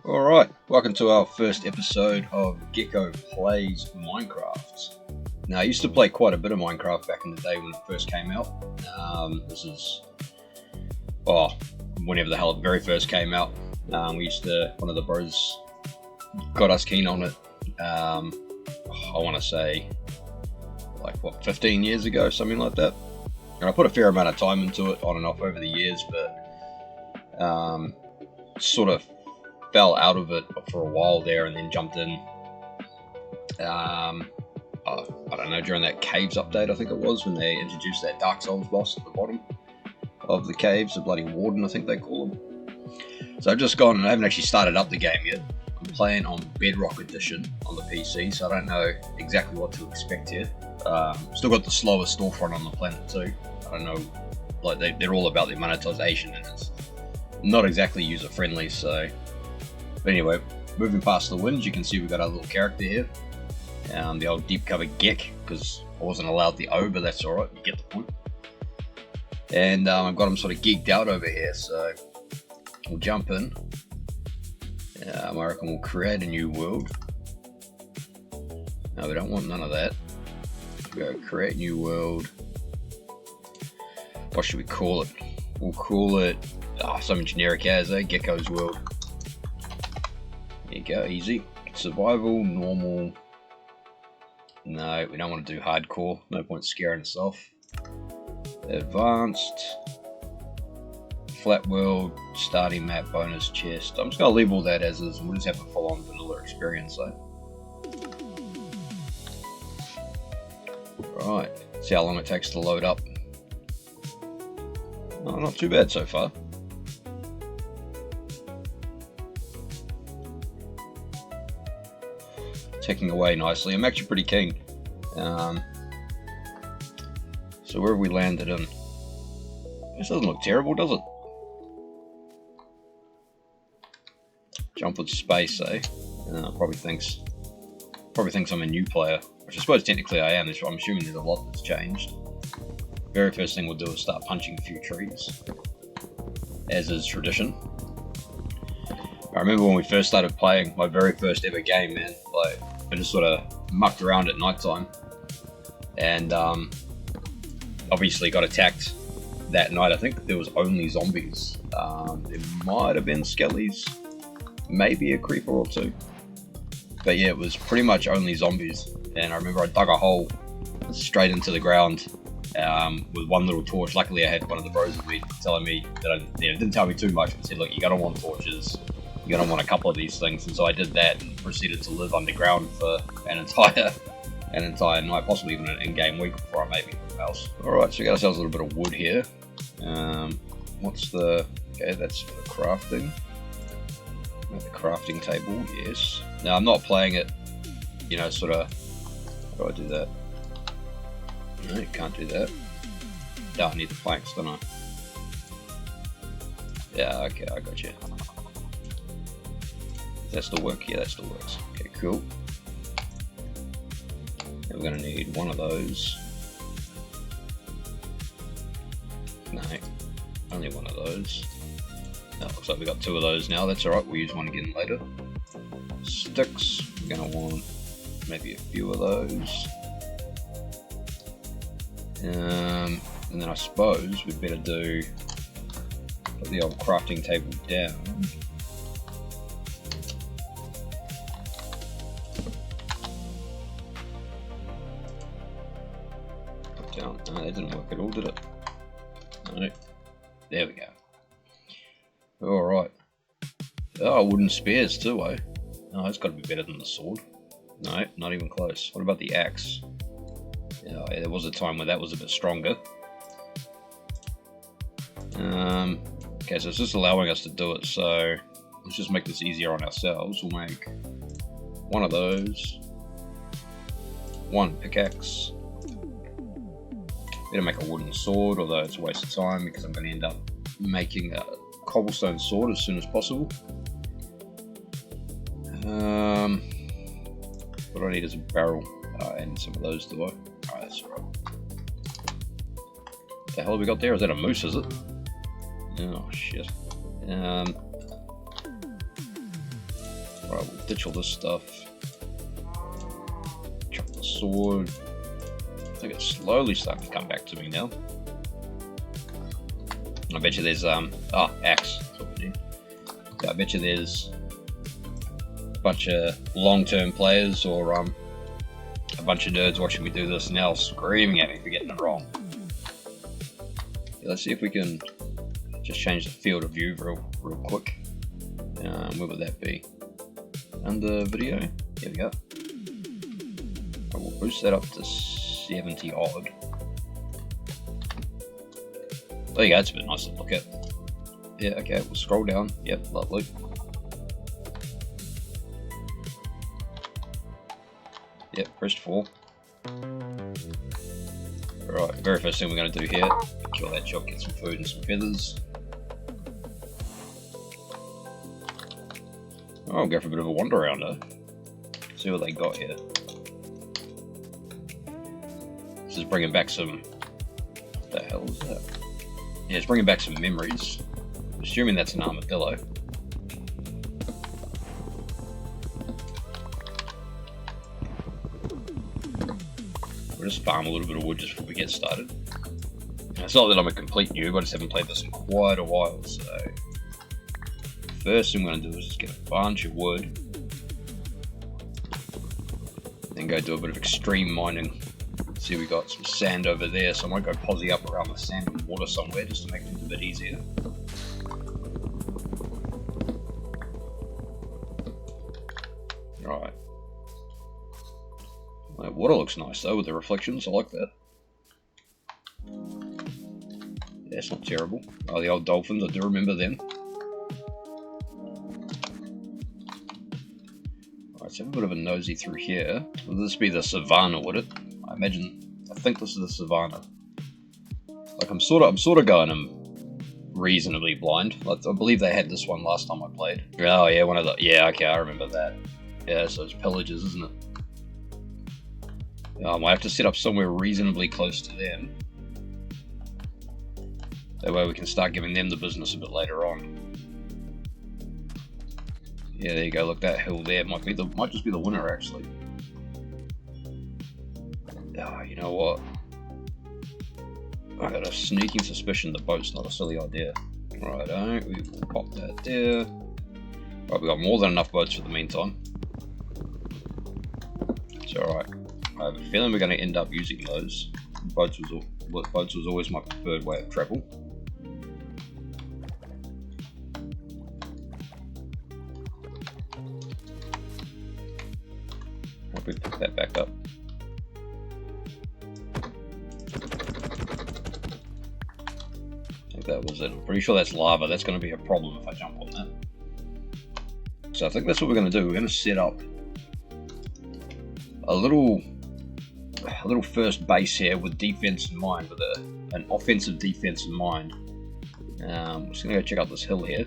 Alright, welcome to our first episode of Geko Plays Minecraft. Now, I used to play quite a bit of Minecraft back in the day when it first came out. This is, whenever the hell it very first came out. One of the bros got us keen on it, I want to say, 15 years ago, something like that. And I put a fair amount of time into it, on and off over the years, but sort of fell out of it for a while there and then jumped in, I don't know, during that caves update, I think it was, when they introduced that Dark Souls boss at the bottom of the caves, the bloody warden I think they call him. So I've just gone and I haven't actually started up the game yet. I'm playing on Bedrock Edition on the PC, so I don't know exactly what to expect here. Still got the slowest storefront on the planet too. I don't know, they're all about their monetization and it's not exactly user friendly, so. But anyway, moving past the winds, you can see we've got our little character here. The old deep cover gek, because I wasn't allowed the O, but that's alright, you get the point. And I've got him sort of geeked out over here, so we'll jump in. I reckon we'll create a new world. No, we don't want none of that. We'll go create new world. What should we call it? We'll call it something generic as Geko's world. There you go, easy. Survival, normal. No, we don't want to do hardcore. No point scaring us off. Advanced. Flat world, starting map, bonus chest. I'm just going to leave all that as is and we'll just have a full-on vanilla experience though. Right, see how long it takes to load up. Oh, not too bad so far. Ticking away nicely. I'm actually pretty keen. So where have we landed in? This doesn't look terrible, does it? Jump with space, eh? Probably thinks I'm a new player, which I suppose technically I am. I'm assuming there's a lot that's changed. Very first thing we'll do is start punching a few trees, as is tradition. I remember when we first started playing, my very first ever game, man, I just sort of mucked around at night time and obviously got attacked that night. I think there was only zombies. There might have been skellies, maybe a creeper or two, but yeah, it was pretty much only zombies. And I remember I dug a hole straight into the ground with one little torch. Luckily I had one of the bros with me telling me that didn't tell me too much, but said, look, you're going to want torches. You're going to want a couple of these things, and so I did that and proceeded to live underground for an entire night, possibly even an in-game week before I made anything else. Alright, so we got ourselves a little bit of wood here. Okay, that's for the crafting. The crafting table, yes. Now I'm not playing it, sort of, how do I do that? No, you can't do that. No, I need the planks, don't I? Yeah, okay, I got you. Does that still work? Yeah, that still works. Okay, cool. And we're going to need one of those. No, only one of those. No, looks like we got two of those now. That's alright, we'll use one again later. Sticks, we're going to want maybe a few of those. And then I suppose we'd better put the old crafting table down. No, that didn't work at all, did it? No. There we go. Alright. Oh, wooden spears too, eh? Oh, that's got to be better than the sword. No, not even close. What about the axe? Yeah, there was a time where that was a bit stronger. Okay, so it's just allowing us to do it, so let's just make this easier on ourselves. We'll make one of those. One pickaxe. Better make a wooden sword, although it's a waste of time because I'm going to end up making a cobblestone sword as soon as possible. What I need is a barrel. And some of those, do I? Alright, that's alright. What the hell have we got there? Is that a moose, is it? Oh, shit. Alright, we'll ditch all this stuff. Chuck the sword. I think it's slowly starting to come back to me now. I bet you there's axe. Yeah, I bet you there's a bunch of long-term players or a bunch of nerds watching me do this now screaming at me for getting it wrong. Yeah, let's see if we can just change the field of view real quick. Where would that be? Under video? Here we go. I will boost that up to 70 odd. There you go, it's a bit nice to look at. Yeah, okay, we'll scroll down. Yep, lovely. Yep, pressed 4. Alright, very first thing we're going to do here, kill that chop, get some food and some feathers. Oh, I'll go for a bit of a wander around though. See what they got here. This is bringing back some... What the hell is that? Yeah, it's bringing back some memories. I'm assuming that's an armadillo. We'll just farm a little bit of wood just before we get started. And it's not that I'm a complete noob, I just haven't played this in quite a while, so... First thing I'm going to do is just get a bunch of wood. Then go do a bit of extreme mining. See, we got some sand over there, so I might go posse up around the sand and water somewhere just to make things a bit easier. Right. That water looks nice though with the reflections, I like that. Yeah, it's not terrible. Oh, the old dolphins, I do remember them. Let's have a bit of a nosy through here. Will this be the savannah, would it? I think this is the savannah. Like I'm sort of going reasonably blind. Like, I believe they had this one last time I played. Oh yeah, one of the, yeah, okay, I remember that. Yeah, so it's pillages, isn't it? I might have to set up somewhere reasonably close to them. That way we can start giving them the business a bit later on. Yeah, there you go. Look, that hill there might just be the winner actually. Oh, you know what? I got a sneaking suspicion the boat's not a silly idea. Righto, we will pop that there. Right, we got more than enough boats for the meantime. It's alright. I have a feeling we're going to end up using those. Boats was always my preferred way of travel. Hope we pick that back up. I think that was it. I'm pretty sure that's lava. That's going to be a problem if I jump on that. So I think that's what we're going to do. We're going to set up a little first base here with defense in mind, with an offensive defense in mind. I'm just going to go check out this hill here.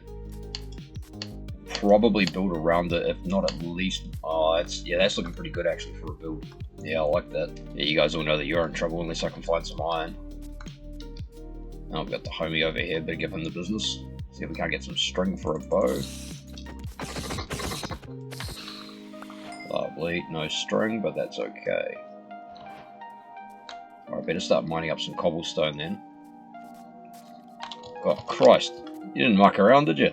Probably build around it, if not at least. Oh, that's looking pretty good actually for a build. Yeah, I like that. Yeah, you guys all know that you're in trouble unless I can find some iron. Oh, we've got the homie over here, better give him the business. See if we can't get some string for a bow. Lovely, no string, but that's okay. Alright, better start mining up some cobblestone then. Oh Christ, you didn't muck around, did you?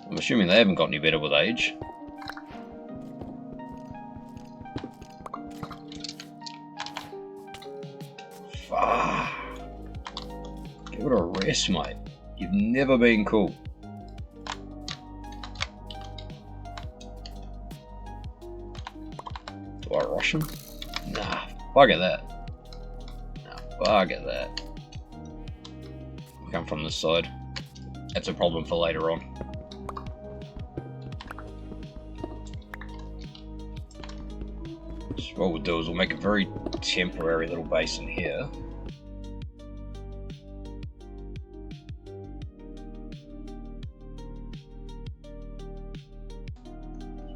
I'm assuming they haven't got any better with age. Fuck. Give it a rest, mate. You've never been cool. Do I rush him? Nah, bugger that. Nah, bugger that. I'll come from this side. That's a problem for later on. So what we'll do is we'll make a very temporary little base in here.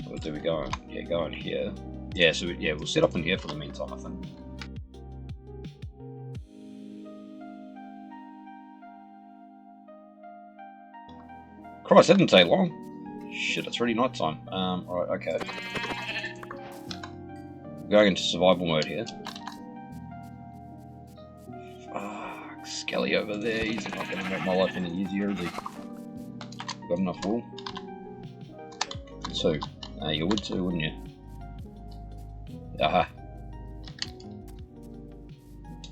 Where do we go? Yeah, go in here. Yeah, so yeah, we'll set up in here for the meantime, I think. Christ, that didn't take long. Shit, it's already night time. Right, okay. Going into survival mode here. Fuck, Skelly over there, he's not going to make my life any easier, is he? Got enough wool? 2. You would too, wouldn't you? Aha.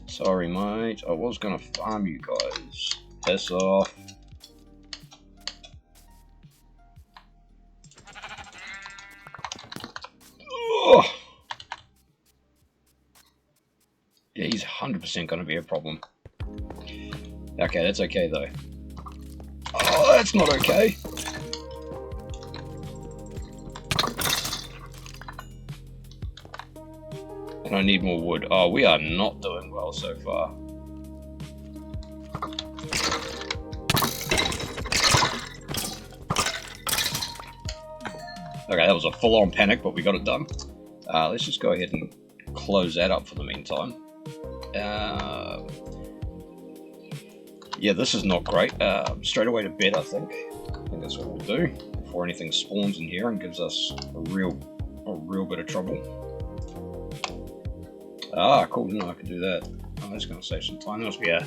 Sorry, mate. I was going to farm you guys. Piss off. Ugh. Yeah, he's 100% going to be a problem. Okay, that's okay though. Oh, that's not okay. And I need more wood. Oh, we are not doing well so far. Okay, that was a full-on panic, but we got it done. Let's just go ahead and close that up for the meantime. Yeah, this is not great. Straight away to bed, I think. I think that's what we'll do before anything spawns in here and gives us a real bit of trouble. Ah, cool, didn't know I could do that. Oh, that's going to save some time. That must be a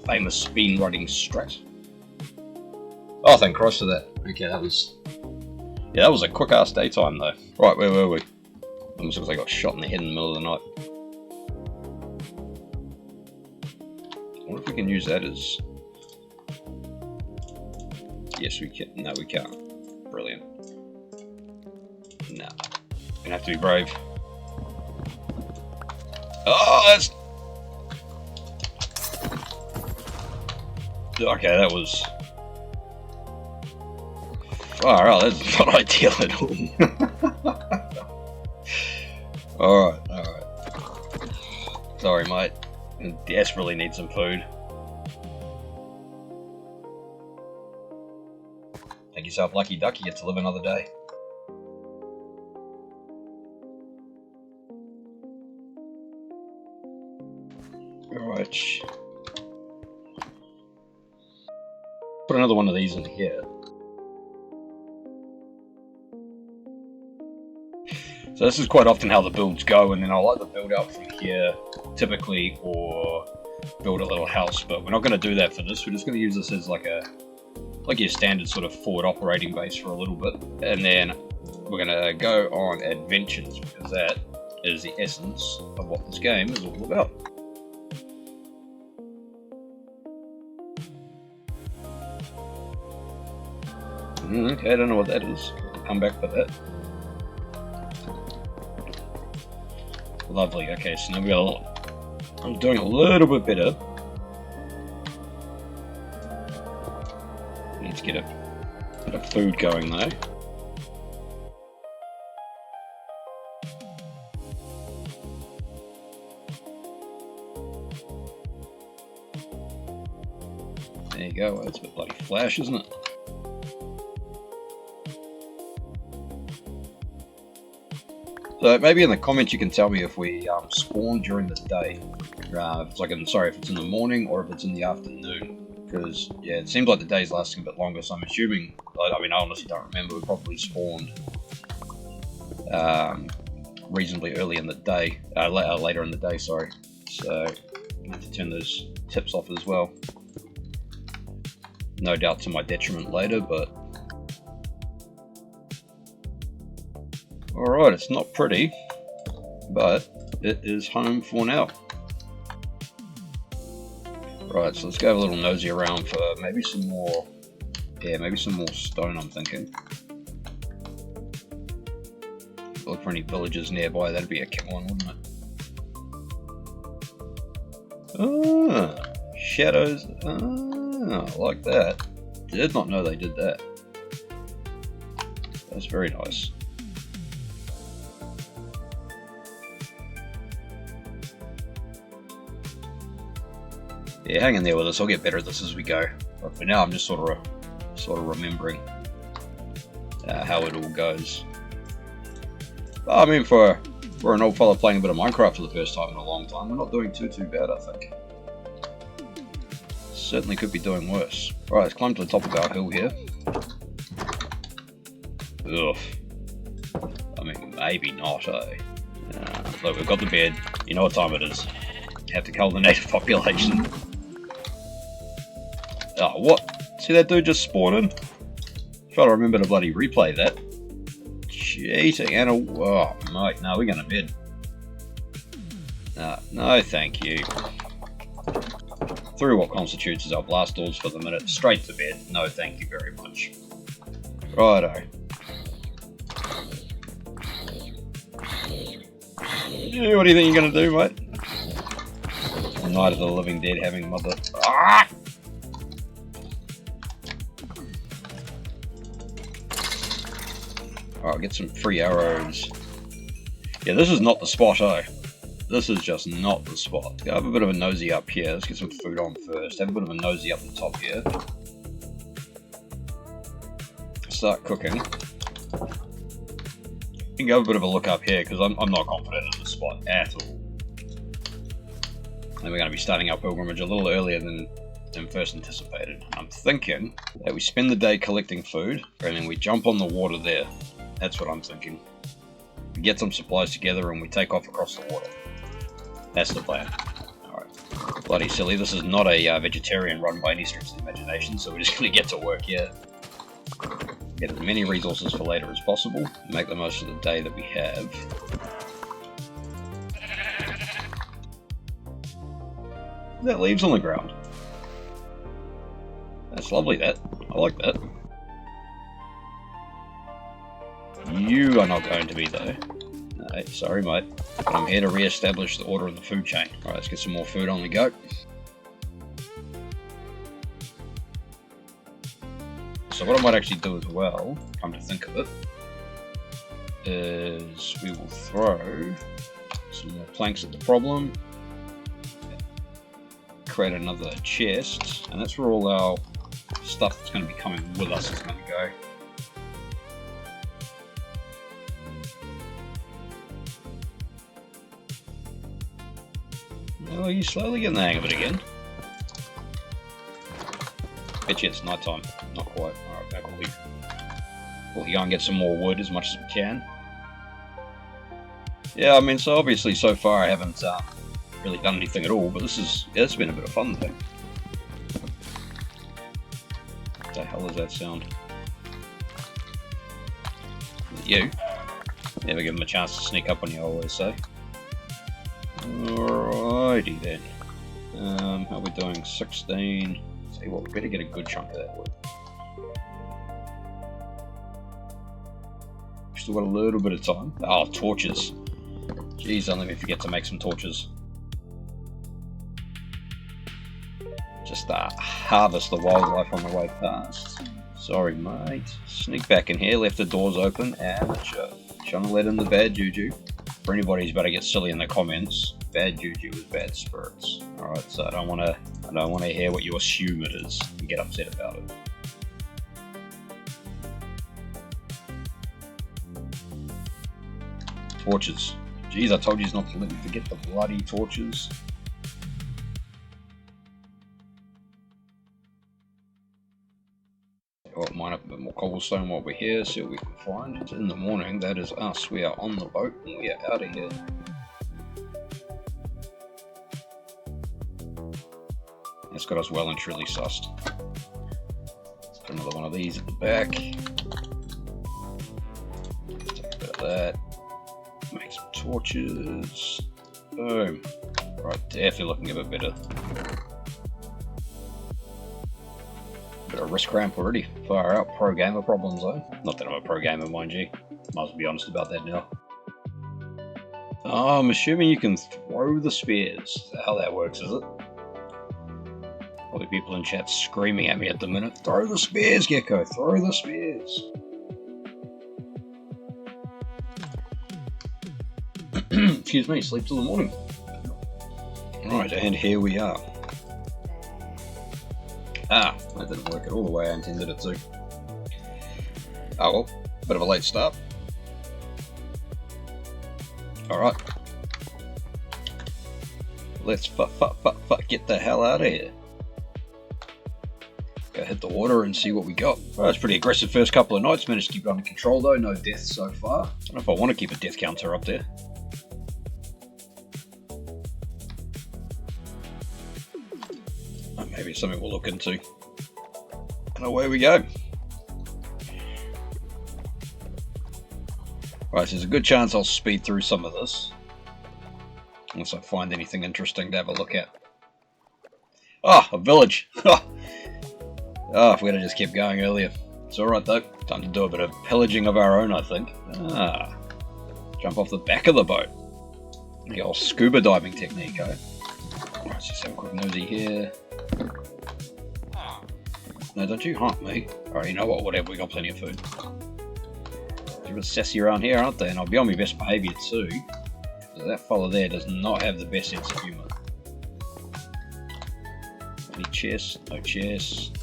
famous speed running strat. Oh, thank Christ for that. Okay, that was... Yeah, that was a quick-ass daytime, though. Right, where were we? Almost looks like I got shot in the head in the middle of the night. I wonder if we can use that as... Yes, we can. No, we can't. Brilliant. Nah. Gonna have to be brave. Oh, that's... Okay, that was... Far out, that's not ideal at all. Alright. Sorry, mate. I desperately need some food. Make yourself lucky duck, you get to live another day. Alright. Put another one of these in here. So this is quite often how the builds go, and then I'll either build out from here, typically, or build a little house, but we're not going to do that for this. We're just going to use this as like your standard sort of forward operating base for a little bit, and then we're going to go on adventures, because that is the essence of what this game is all about. Okay, I don't know what that is. I'll come back for that. Lovely, okay, so now we got I'm doing a little bit better. Need to get a bit of food going though. There you go, that's a bit bloody flash, isn't it? So maybe in the comments you can tell me if we spawn during the day, if it's like if it's in the morning or if it's in the afternoon. Because yeah, it seems like the day's lasting a bit longer. So I'm assuming. I mean, I honestly don't remember. We probably spawned reasonably early in the day, later in the day. Sorry. So I have to turn those tips off as well. No doubt to my detriment later, but. Alright, it's not pretty, but it is home for now. Right, so let's go have a little nosy around for maybe some more, maybe some more stone, I'm thinking. Look for any villages nearby, that'd be a kick one, wouldn't it? Ah, shadows, I like that. Did not know they did that. That's very nice. Yeah, hang in there with us. I'll get better at this as we go. But for now, I'm just sort of remembering how it all goes. But, I mean, for an old fella playing a bit of Minecraft for the first time in a long time, we're not doing too bad, I think. Certainly could be doing worse. Alright, let's climb to the top of our hill here. Ugh. I mean, maybe not, eh? Look, we've got the bed. You know what time it is. Have to cull the native population. Oh, what? See that dude just spawn in? Try to remember to bloody replay that. Cheating, and oh, mate, no, we're going to bed. No, thank you. Through what constitutes as our blast doors for the minute, straight to bed. No, thank you very much. Righto. Yeah, what do you think you're going to do, mate? Night of the Living Dead having mother... Ah! Alright, get some free arrows. Yeah, this is not the spot, eh? This is just not the spot. Go have a bit of a nosy up here. Let's get some food on first. Have a bit of a nosy up the top here. Start cooking. You can go have a bit of a look up here, because I'm not confident in this spot at all. And we're going to be starting our pilgrimage a little earlier than first anticipated. I'm thinking that we spend the day collecting food, and then we jump on the water there. That's what I'm thinking. We get some supplies together and we take off across the water. That's the plan. Alright. Bloody silly, this is not a vegetarian run by any stretch of the imagination, so we're just going to get to work here. Get as many resources for later as possible, make the most of the day that we have. That leaves on the ground. That's lovely, that. I like that. You are not going to be, though. No, sorry, mate. But I'm here to re-establish the order of the food chain. Alright, let's get some more food on the go. So what I might actually do as well, come to think of it, is we will throw some more planks at the problem. Create another chest, and that's where all our stuff that's going to be coming with us is going to go. Oh, you're slowly getting the hang of it again. Bet you it's night time. Not quite. Alright, back on leave. We'll go and get some more wood as much as we can. Yeah, I mean, so obviously so far I haven't really done anything at all, but it's been a bit of fun though. What the hell does that sound? You? Never give them a chance to sneak up on you, I always say. Alrighty then. How are we doing? 16. Tell you what, we better get a good chunk of that wood. Still got a little bit of time. Oh, torches. Jeez, don't let me forget to make some torches. Just harvest the wildlife on the way past. Sorry, mate. Sneak back in here, left the doors open, and trying to let in the bad juju. For anybody who's about to get silly in the comments, bad juju is bad spirits. Alright, so I don't wanna hear what you assume it is and get upset about it. Torches. Jeez, I told you not to let me forget the bloody torches. I'll mine up a bit more cobblestone while we're here, see what we can find. It's in the morning, that is us. We are on the boat and we are out of here. That's got us well and truly sussed. Let's put another one of these at the back. Take a bit of that. Make some torches. Boom. Right, definitely looking a bit better. Bit of wrist cramp already. Far out. Pro gamer problems though. Not that I'm a pro gamer, mind you. Might as well be honest about that now. Oh, I'm assuming you can throw the spears. How that works, is it? Probably people in chat screaming at me at the minute. Throw the spears, Gecko! Throw the spears! Excuse me, sleep till the morning. Right, and here we are. Ah, that didn't work at all the way I intended it to. Oh well, bit of a late start. Alright. Let's get the hell out of here. Go hit the water and see what we got. Well, it's pretty aggressive first couple of nights. Managed to keep it under control though. No deaths so far. I don't know if I want to keep a death counter up there. Maybe it's something we'll look into. And away we go. Right, so there's a good chance I'll speed through some of this. Unless I find anything interesting to have a look at. Ah, a village! Oh, if we'd have just kept going earlier. It's alright though. Time to do a bit of pillaging of our own, I think. Ah, jump off the back of the boat. The old scuba diving technique, eh? Let's just have a quick nosy here. No, don't you haunt me. Alright, you know what? Whatever, we got plenty of food. They're a bit sassy around here, aren't they? And I'll be on my best behaviour too. That fella there does not have the best sense of humour. Any chest? No chest.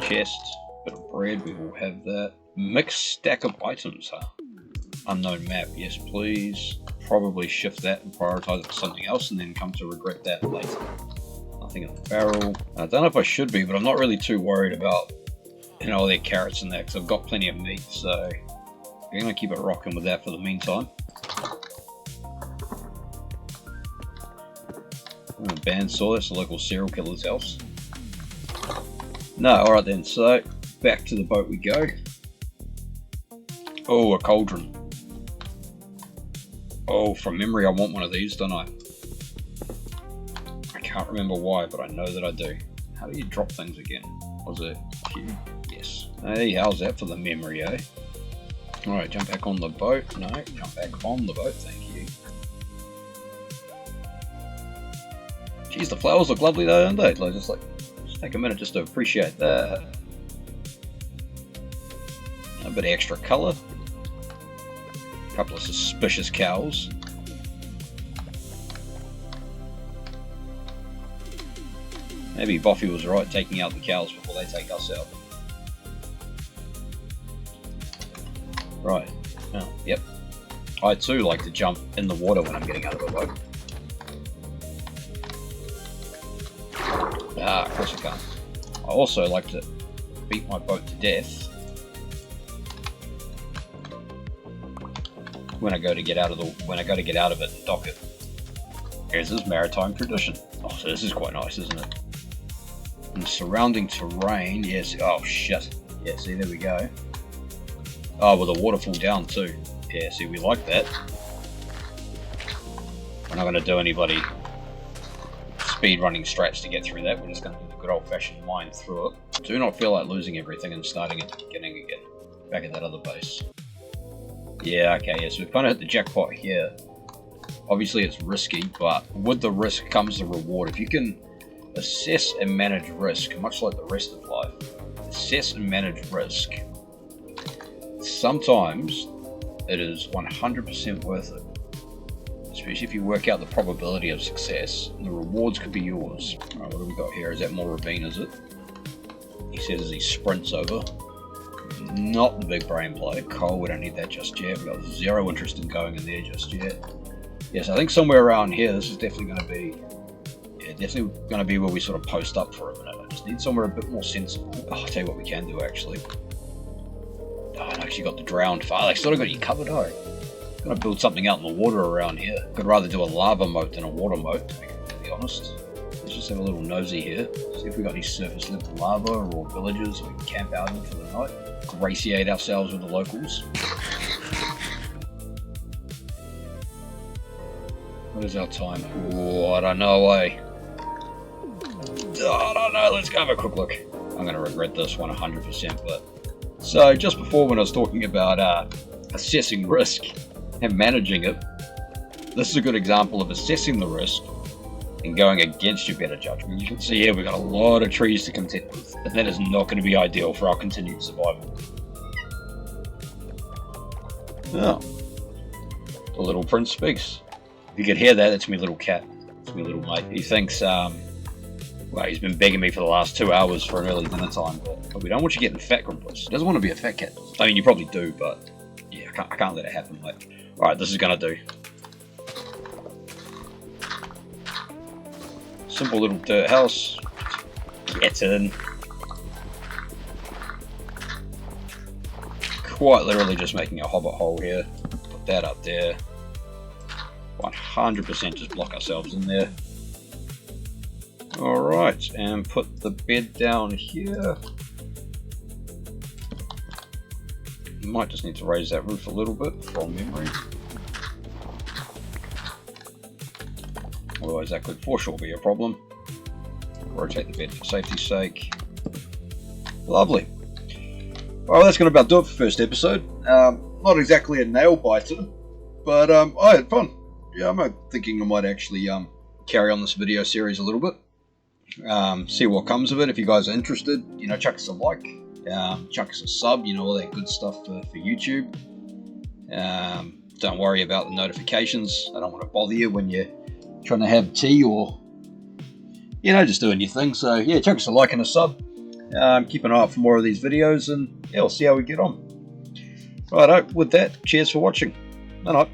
Chest. Bit of bread, we will have that. Mixed stack of items, huh? Unknown map, yes please. Probably shift that and prioritise it for something else and then come to regret that later. Nothing in the barrel. I don't know if I should be, but I'm not really too worried about, you know, all their carrots and that, because I've got plenty of meat, so I'm going to keep it rocking with that for the meantime. Bandsaw, that's the local serial killer's house. No, alright then, so back to the boat we go. Oh, a cauldron. Oh, from memory I want one of these, don't I? I can't remember why, but I know that I do. How do you drop things again? Was it Q? Yes. Hey, how's that for the memory, eh? Alright, jump back on the boat. No, jump back on the boat, thank you. Geez, the flowers look lovely though, don't they? Just take a minute just to appreciate that. A bit of extra colour. A couple of suspicious cows. Maybe Boffy was right taking out the cows before they take us out. Right. Oh, yep. I too like to jump in the water when I'm getting out of a boat. Ah, of course I can't. I also like to beat my boat to death when I go to get out of it and dock it. Here's this maritime tradition. Oh, so this is quite nice, isn't it? And surrounding terrain, yes. Oh shit. Yeah, see, there we go. Oh, with a waterfall down too. Yeah, see, we like that. We're not going to do anybody speed running strats to get through that. We're just going to do the good old-fashioned line through it. Do not feel like losing everything and starting at the beginning again. Back at that other base. Yeah, okay, yeah, so we've kind of hit the jackpot here. Obviously it's risky, but with the risk comes the reward. If you can assess and manage risk, much like the rest of life, assess and manage risk, sometimes it is 100% worth it. Especially if you work out the probability of success, and the rewards could be yours. Alright, what do we got here? Is that more ravine, is it? He says as he sprints over. Not the big brain play. Coal, we don't need that just yet. We've got zero interest in going in there just yet. Yes, I think somewhere around here, this is definitely going to be... Yeah, definitely going to be where we sort of post up for a minute. I just need somewhere a bit more sensible. Oh, I'll tell you what we can do, actually. Oh, I actually got the drowned far. They sort of got you covered, oh. Gonna build something out in the water around here. Could rather do a lava moat than a water moat, to be completely honest. Let's just have a little nosy here. See if we got any surface level lava or villages we can camp out in for the night. Gratiate ourselves with the locals. What is our time? Oh, I don't know, eh? Oh, I don't know, let's go have a quick look. I'm gonna regret this one 100%, but... So, just before when I was talking about assessing risk and managing it, this is a good example of assessing the risk and going against your better judgment. You can see here we've got a lot of trees to contend with, and that is not going to be ideal for our continued survival. Oh, the little prince speaks. If you could hear that, that's my little cat. It's my little mate. He thinks, well, he's been begging me for the last 2 hours for an early dinner time, but we don't want you getting fat, Grimpus. He doesn't want to be a fat cat. I mean, you probably do, but yeah, I can't let it happen, mate. Alright, this is going to do. Simple little dirt house. Get in. quite literally just making a hobbit hole here. Put that up there. 100% just block ourselves in there. Alright, and put the bed down here. You might just need to raise that roof a little bit from memory. Otherwise that could for sure be a problem. Rotate the bed for safety's sake. Lovely. Well, that's going to about do it for the first episode. Not exactly a nail biter, but I had fun. Yeah, I'm thinking I might actually carry on this video series a little bit. See what comes of it. If you guys are interested, you know, chuck us a like, chuck us a sub, you know, all that good stuff for YouTube. Don't worry about the notifications. I don't want to bother you when you're trying to have tea or, you know, just doing your thing. So yeah, chuck us a like and a sub. Keep an eye out for more of these videos, and yeah, we'll see how we get on. Righto, with that, cheers for watching. Night night.